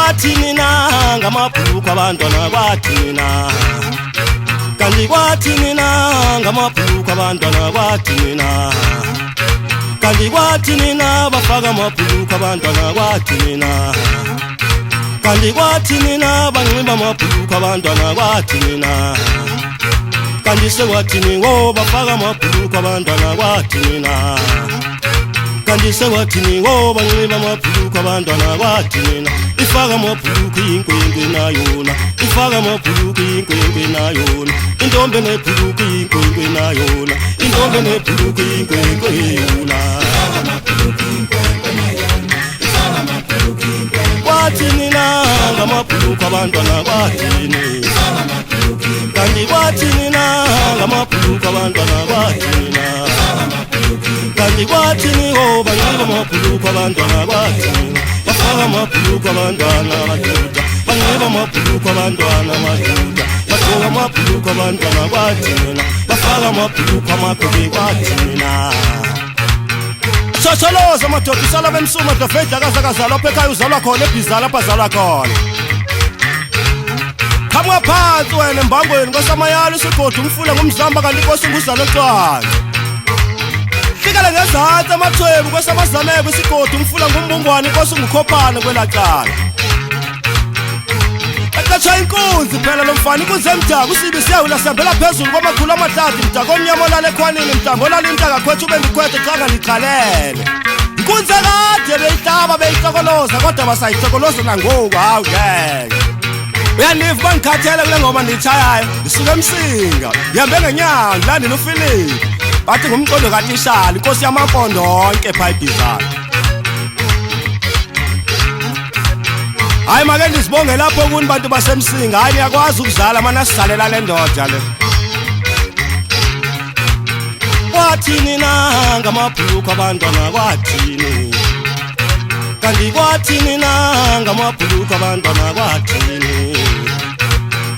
kwathini na ngamabhuluku abantwana kwathini na kanti kwathini na ngamabhuluku abantwana kwathini na kanti kwathini na bafaka amabhuluku abantwana kwathini na kanti kwathini na banxiba amabhuluku abantwana kwathini na kanti sekwathini wo bafaka amabhuluku abantwana kwathini na kanti sekwathini wo banxiba amabhuluku abantwana kwathini na ifaka amabhuluku inkwenkwe nayona ifaka amabhuluku inkwenkwe nayona intombi nebhuluku inkwenkwe nayona intombi nebhuluku inkwenkwe yona kwathini na ngamabhuluku abantwana kwathini kanti kwathini na ngamabhuluku abantwana kwathini na kanti kwathini wo banxiba amabhuluku abantwana kwathini bafaka amabhuluku abantwana amadoda banxiba amabhuluku abantwana amadoda bagqoka amabhuluku abantwana kwathini bafaka amabhuluku amakhwenkwe kwathini na Shosholoza amadoda usala bemsuma dofedla kazakazalwa apha ekhaya uzalwa khona ebhizala apha azalwa khona Qhamuka phansi wena embangweni kwasamayala isigodi umfula ngumzamba kanti inkosi nguzalo ecwanga Fikele ngezantsi amathwebu kwasamazameko isigodi umfula ngumbungwane inkosi ngukhophane kwelacala Aqatsha inkunzi phela lo mfana inkunzi emdaka usibi siyawula sihambela phezulu kwamakhulu amathathu mdaka omnyama olala ekhwanini mdaka olala intaka khwethu ube ndikhwethe xa ngaliqalele inkunzi ekade beyihlaba beyihlokoloza kodwa basayihlokoloza nangoku hawu ngeke Uyaniva bangikhathele kule ngoma nditshayayo ndisuka emsinga ngihambe ngenyanga ndilandela uPhilip bathi ngumqondo kaTishala inkosi yamampondo onke phayibhizana Hayi make ndisibonge lapho kuni bantu basemsinga hayi niyakwazi ukuzala mana sizalela le ndoda le Kwathini na ngamabhuluku abantwana kwathini kanti kwathini na ngamabhuluku abantwana kwathini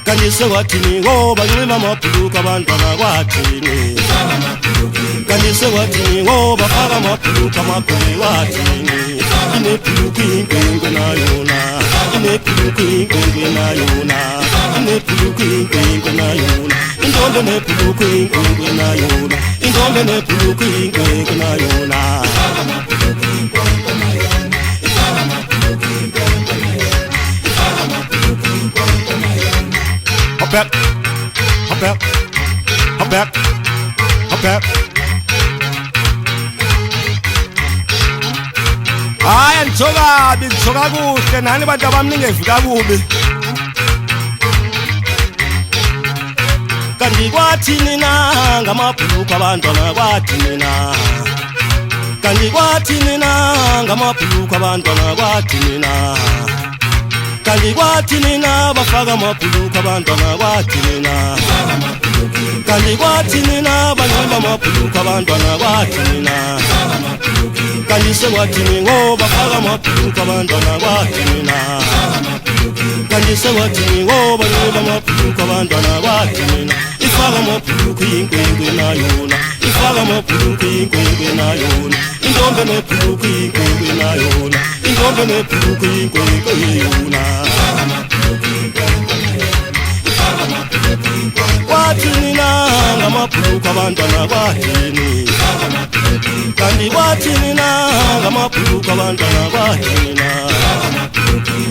kanti sekwathini wo banxiba amabhuluku abantwana kwathini kanti sekwathini wo bafaka amabhuluku amakhwenkwe kwathini inebhuluku inkwenkwe nayona inebhuluku inkwenkwe nayona inebhuluku inkwenkwe nayona intombi nebhuluku inkwenkwe nayona intombi nebhuluku inkwenkwe nayona Hop back, hop back, hop back, hop back. Hayi ngithoka kuhle nani bantu abamningevika kubi Kanti kwathini na ngamabhuluku abantwana kwathini na Kanti kwathini na ngamabhuluku abantwana kwathini na Kanti kwathini na bafaka amabhuluku abantwana kwathini na Kanti kwathini na banxiba amabhuluku abantwana kwathini na Kanti sekwathini wo bafaka amabhuluku abantwana kwathini na Kanti sekwathini wo banxiba amabhuluku abantwana kwathini na ifaka amabhuluku inkwenkwe nayona ifaka amabhuluku inkwenkwe nayona intombi nebhuluku inkwenkwe nayona intombi nebhuluku inkwenkwe yona Kwathini na ngamabhuluku abantwana kwathini kanti kwathini na ngamabhuluku abantwana kwathini na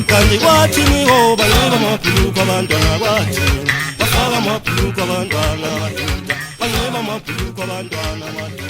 kanti kwathini wo banxiba amabhuluku abantwana kwathini bafaka amabhuluku abantwana amadoda banxiba amabhuluku abantwana amadoda